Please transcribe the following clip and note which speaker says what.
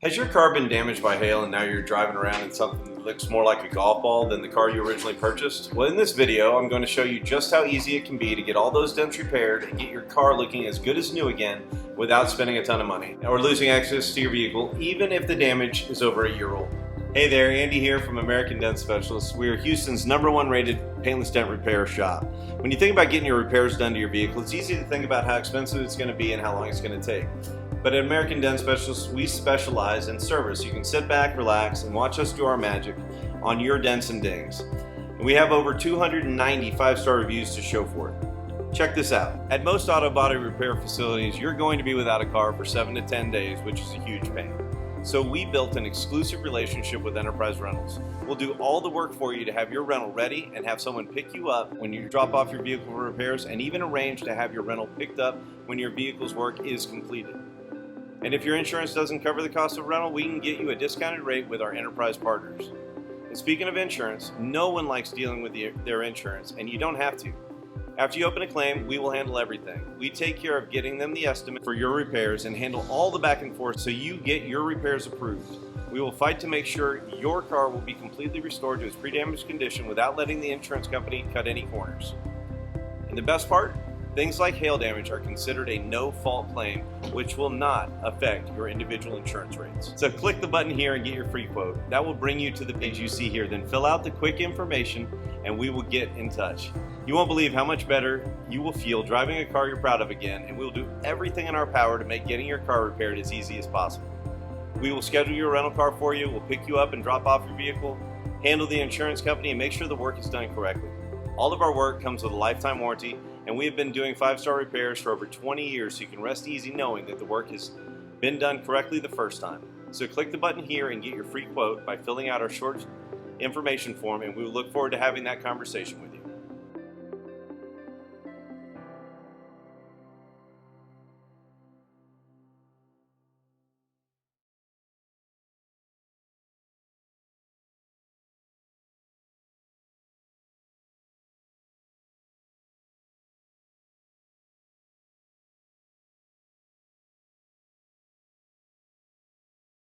Speaker 1: Has your car been damaged by hail and now you're driving around in something that looks more like a golf ball than the car you originally purchased? Well, in this video, I'm going to show you just how easy it can be to get all those dents repaired and get your car looking as good as new again without spending a ton of money or losing access to your vehicle, even if the damage is over a year old. Hey there, Andy here from American Dent Specialists. We are Houston's #1 rated paintless dent repair shop. When you think about getting your repairs done to your vehicle, it's easy to think about how expensive it's going to be and how long it's going to take. But at American Dent Specialists, we specialize in service. You can sit back, relax, and watch us do our magic on your dents and dings. And we have over 290 5-star reviews to show for it. Check this out. At most auto body repair facilities, you're going to be without a car for 7 to 10 days, which is a huge pain. So we built an exclusive relationship with Enterprise Rentals. We'll do all the work for you to have your rental ready and have someone pick you up when you drop off your vehicle for repairs, and even arrange to have your rental picked up when your vehicle's work is completed. And if your insurance doesn't cover the cost of rental, we can get you a discounted rate with our enterprise partners. And speaking of insurance, no one likes dealing with their insurance, and you don't have to. After you open a claim, we will handle everything. We take care of getting them the estimate for your repairs and handle all the back and forth so you get your repairs approved. We will fight to make sure your car will be completely restored to its pre-damage condition without letting the insurance company cut any corners. And the best part? Things like hail damage are considered a no-fault claim, which will not affect your individual insurance rates. So click the button here and get your free quote. That will bring you to the page you see here. Then fill out the quick information and we will get in touch. You won't believe how much better you will feel driving a car you're proud of again, and we'll do everything in our power to make getting your car repaired as easy as possible. We will schedule your rental car for you, we'll pick you up and drop off your vehicle, handle the insurance company, and make sure the work is done correctly. All of our work comes with a lifetime warranty, and we have been doing 5-star repairs for over 20 years, so you can rest easy knowing that the work has been done correctly the first time. So click the button here and get your free quote by filling out our short information form, and we will look forward to having that conversation with you.